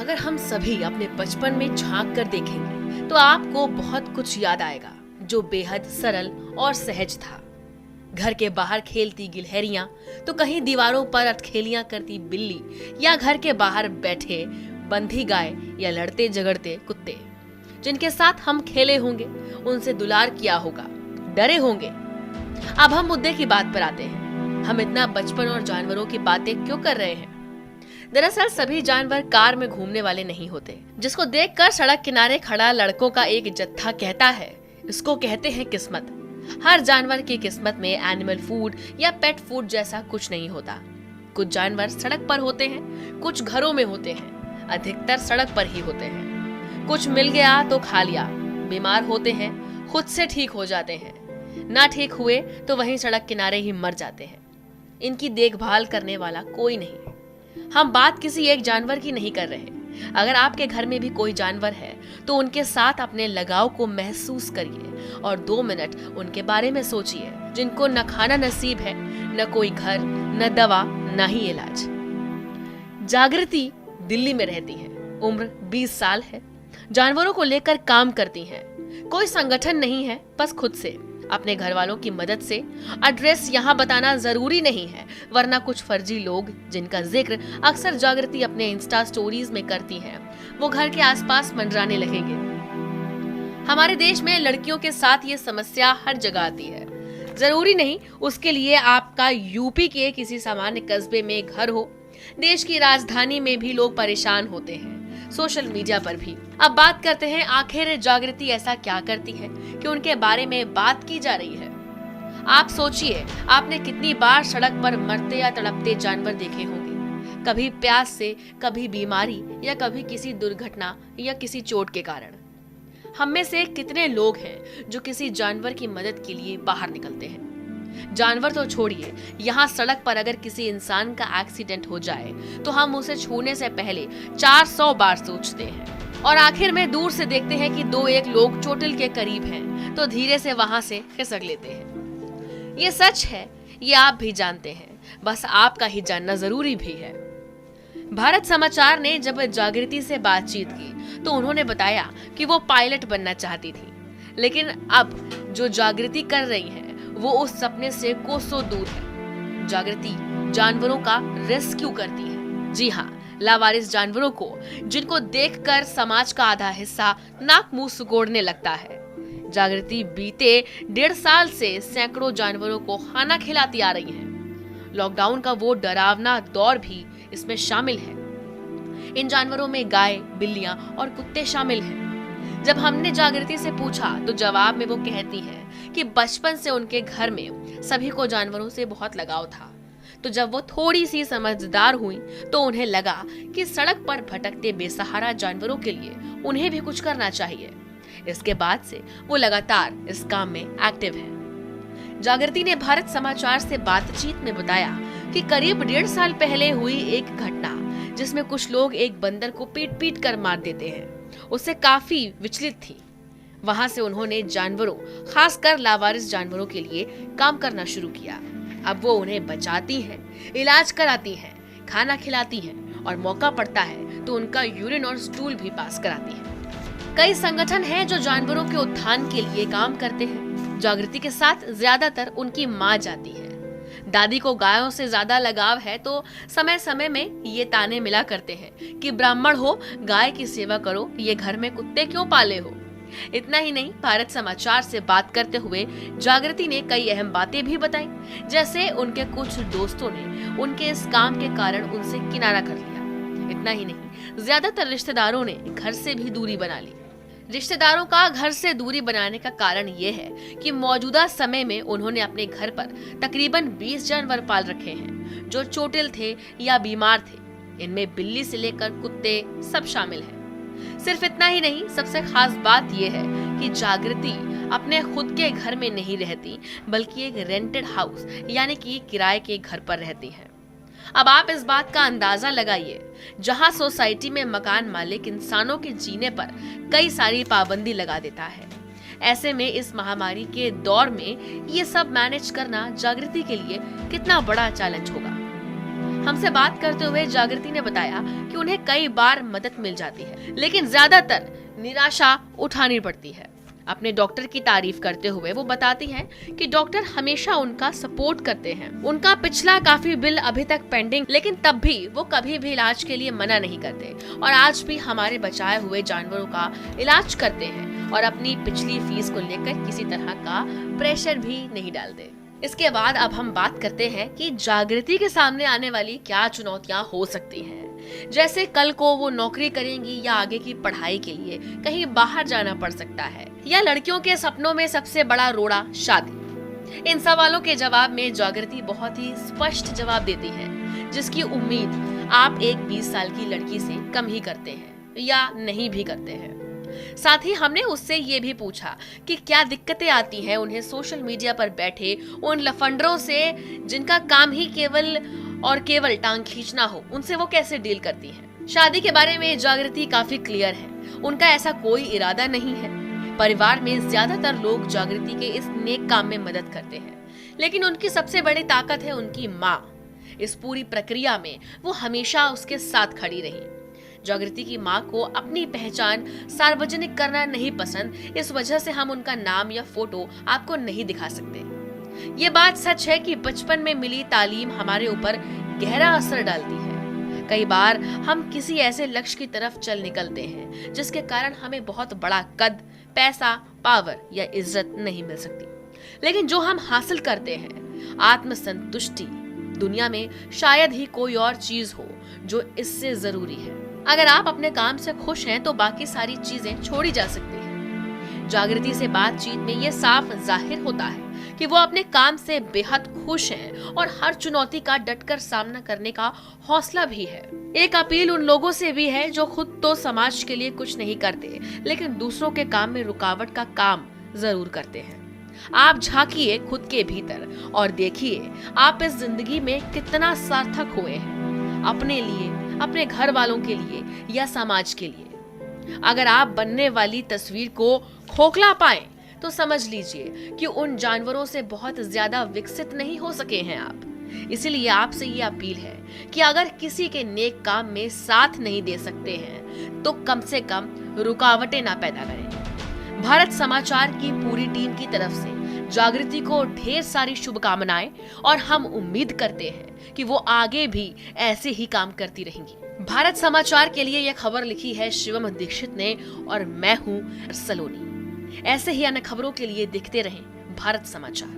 अगर हम सभी अपने बचपन में झांक कर देखेंगे तो आपको बहुत कुछ याद आएगा जो बेहद सरल और सहज था। घर के बाहर खेलती गिलहरियां, तो कहीं दीवारों पर अटखेलियां करती बिल्ली, या घर के बाहर बैठे बंधी गाय या लड़ते झगड़ते कुत्ते जिनके साथ हम खेले होंगे, उनसे दुलार किया होगा, डरे होंगे। अब हम मुद्दे की बात पर आते हैं। हम इतना बचपन और जानवरों की बातें क्यों कर रहे हैं? दरअसल सभी जानवर कार में घूमने वाले नहीं होते। जिसको देखकर सड़क किनारे खड़ा लड़कों का एक जत्था कहता है, इसको कहते हैं किस्मत। हर जानवर की किस्मत में एनिमल फूड या पेट फूड जैसा कुछ नहीं होता। कुछ जानवर सड़क पर होते हैं, कुछ घरों में होते हैं, अधिकतर सड़क पर ही होते हैं। कुछ मिल गया तो खा लिया, बीमार होते हैं, खुद से ठीक हो जाते हैं, ना ठीक हुए तो वहीं सड़क किनारे ही मर जाते हैं। इनकी देखभाल करने वाला कोई नहीं। हम बात किसी एक जानवर की नहीं कर रहे। अगर आपके घर में भी कोई जानवर है तो उनके साथ अपने लगाव को महसूस करिए और 2 मिनट उनके बारे में सोचिए, जिनको न खाना नसीब है, न कोई घर, न दवा, न ही इलाज। जागृति दिल्ली में रहती है, उम्र 20 साल है, जानवरों को लेकर काम करती हैं। कोई संगठन नहीं है, बस खुद से, अपने घर वालों की मदद से। एड्रेस यहाँ बताना जरूरी नहीं है, वरना कुछ फर्जी लोग जिनका जिक्र अक्सर जागृति अपने इंस्टा स्टोरीज में करती हैं, वो घर के आसपास मंडराने लगेंगे। हमारे देश में लड़कियों के साथ ये समस्या हर जगह आती है। जरूरी नहीं उसके लिए आपका यूपी के किसी सामान्य कस्बे में घर हो, देश की राजधानी में भी लोग परेशान होते हैं, सोशल मीडिया पर भी। अब बात करते हैं, आखिर जागृति ऐसा क्या करती है कि उनके बारे में बात की जा रही है। आप सोचिए, आपने कितनी बार सड़क पर मरते या तड़पते जानवर देखे होंगे, कभी प्यास से, कभी बीमारी, या कभी किसी दुर्घटना या किसी चोट के कारण। हम में से कितने लोग हैं जो किसी जानवर की मदद के लिए बाहर निकलते हैं? जानवर तो छोड़िए, यहाँ सड़क पर अगर किसी इंसान का एक्सीडेंट हो जाए तो हम उसे छूने से पहले 400 बार सोचते हैं, और आखिर में दूर से देखते हैं कि 2-1 लोग चोटिल के करीब हैं तो धीरे से वहां से खिसक लेते हैं। ये सच है, ये आप भी जानते हैं, बस आपका ही जानना जरूरी भी है। भारत समाचार ने जब जागृति से बातचीत की तो उन्होंने बताया कि वो पायलट बनना चाहती थी, लेकिन अब जो जागृति कर रही है वो उस सपने से कोसों दूर है। जागृति जानवरों का रेस्क्यू करती है। जी हाँ, लावारिस जानवरों को, जिनको देखकर समाज का आधा हिस्सा नाक मुंह सिकोड़ने लगता है। जागृति बीते 1.5 साल से सैकड़ों जानवरों को खाना खिलाती आ रही है। लॉकडाउन का वो डरावना दौर भी इसमें शामिल है। इन जानवरों में गाय, बिल्लियां और कुत्ते शामिल हैं। जब हमने जागृति से पूछा तो जवाब में वो कहती है कि बचपन से उनके घर में सभी को जानवरों से बहुत लगाव था। तो जब वो थोड़ी सी समझदार हुई तो उन्हें लगा कि सड़क पर भटकते बेसहारा जानवरों के लिए उन्हें भी कुछ करना चाहिए। इसके बाद से वो लगातार इस काम में एक्टिव है। जागृति ने भारत समाचार से बातचीत में बताया कि करीब 1.5 साल पहले हुई एक घटना, जिसमें कुछ लोग एक बंदर को पीट पीट कर मार देते हैं, उससे काफी विचलित थी। वहां से उन्होंने जानवरों, खासकर लावारिस जानवरों के लिए काम करना शुरू किया। अब वो उन्हें बचाती हैं, इलाज कराती हैं, खाना खिलाती हैं और मौका पड़ता है तो उनका यूरिन और स्टूल भी पास कराती हैं। कई संगठन हैं जो जानवरों के उत्थान के लिए काम करते हैं। जागृति के साथ ज्यादातर उनकी माँ जाती है। दादी को गायों से ज्यादा लगाव है तो समय समय में ये ताने मिला करते हैं कि ब्राह्मण हो, गाय की सेवा करो, ये घर में कुत्ते क्यों पाले हो। इतना ही नहीं, भारत समाचार से बात करते हुए जागृति ने कई अहम बातें भी बताई, जैसे उनके कुछ दोस्तों ने उनके इस काम के कारण उनसे किनारा कर लिया। इतना ही नहीं, ज्यादातर रिश्तेदारों ने घर से भी दूरी बना ली। रिश्तेदारों का घर से दूरी बनाने का कारण ये है कि मौजूदा समय में उन्होंने अपने घर पर तकरीबन 20 जानवर पाल रखे हैं जो चोटिल थे या बीमार थे। इनमें बिल्ली से लेकर कुत्ते सब शामिल हैं। सिर्फ इतना ही नहीं, सबसे खास बात यह है कि जागृति अपने खुद के घर में नहीं रहती, बल्कि एक रेंटेड हाउस यानी कि किराए के घर पर रहती हैं। अब आप इस बात का अंदाजा लगाइए, जहां सोसाइटी में मकान मालिक इंसानों के जीने पर कई सारी पाबंदी लगा देता है। ऐसे में इस महामारी के दौर में ये सब मैनेज करना जागृति के लिए कितना बड़ा चैलेंज होगा। हमसे बात करते हुए जागृति ने बताया कि उन्हें कई बार मदद मिल जाती है, लेकिन ज्यादातर निराशा उठानी पड़ती है। अपने डॉक्टर की तारीफ करते हुए वो बताती हैं कि डॉक्टर हमेशा उनका सपोर्ट करते हैं। उनका पिछला काफी बिल अभी तक पेंडिंग, लेकिन तब भी वो कभी भी इलाज के लिए मना नहीं करते और आज भी हमारे बचाए हुए जानवरों का इलाज करते हैं और अपनी पिछली फीस को लेकर किसी तरह का प्रेशर भी नहीं डालते। इसके बाद अब हम बात करते हैं कि जागृति के सामने आने वाली क्या चुनौतियां हो सकती हैं। जैसे कल को वो नौकरी करेंगी या आगे की पढ़ाई के लिए कहीं बाहर जाना पड़ सकता है, या लड़कियों के सपनों में सबसे बड़ा रोड़ा शादी। इन सवालों के जवाब में जागृति बहुत ही स्पष्ट जवाब देती है, जिसकी उम्मीद आप एक 20 साल की लड़की से कम ही करते हैं या नहीं भी करते हैं। साथ ही हमने उससे ये भी पूछा कि क्या दिक्कतें आती हैं उन्हें सोशल मीडिया पर बैठे उन लफंडरों से जिनका काम ही केवल और केवल टांग खींचना हो, उनसे वो कैसे डील करती हैं। शादी के बारे में जागृति काफी क्लियर है, उनका ऐसा कोई इरादा नहीं है। परिवार में ज्यादातर लोग जागृति के इस नेक काम में मदद करते हैं, लेकिन उनकी सबसे बड़ी ताकत है उनकी माँ। इस पूरी प्रक्रिया में वो हमेशा उसके साथ खड़ी रही। जागृति की माँ को अपनी पहचान सार्वजनिक करना नहीं पसंद, इस वजह से हम उनका नाम या फोटो आपको नहीं दिखा सकते। ये बात सच है कि बचपन में मिली तालीम हमारे ऊपर गहरा असर डालती है। कई बार हम किसी ऐसे लक्ष्य की तरफ चल निकलते हैं जिसके कारण हमें बहुत बड़ा कद, पैसा, पावर या इज्जत नहीं मिल सकती, लेकिन जो हम हासिल करते हैं, आत्मसंतुष्टि, दुनिया में शायद ही कोई और चीज हो जो इससे जरूरी है। अगर आप अपने काम से खुश हैं तो बाकी सारी चीजें छोड़ी जा सकती हैं। जागृति से बातचीत में ये साफ जाहिर होता है कि वो अपने काम से बेहद खुश हैं और हर चुनौती का डटकर सामना करने का हौसला भी है। एक अपील उन लोगों से भी है जो खुद तो समाज के लिए कुछ नहीं करते, लेकिन दूसरों के काम में रुकावट का काम जरूर करते हैं। आप झांकिए खुद के भीतर और देखिए आप इस जिंदगी में कितना सार्थक हुए हैं, अपने लिए, अपने घर वालों के लिए या समाज के लिए। अगर आप बनने वाली तस्वीर को खोखला पाएं तो समझ लीजिए कि उन जानवरों से बहुत ज्यादा विकसित नहीं हो सके हैं आप। इसीलिए आपसे ये अपील है कि अगर किसी के नेक काम में साथ नहीं दे सकते हैं तो कम से कम रुकावटें ना पैदा करें। भारत समाचार की पूरी टीम की तरफ से जागृति को ढेर सारी शुभकामनाएं और हम उम्मीद करते हैं कि वो आगे भी ऐसे ही काम करती रहेंगी। भारत समाचार के लिए यह खबर लिखी है शिवम दीक्षित ने और मैं हूं सलोनी। ऐसे ही अन्य खबरों के लिए देखते रहें भारत समाचार।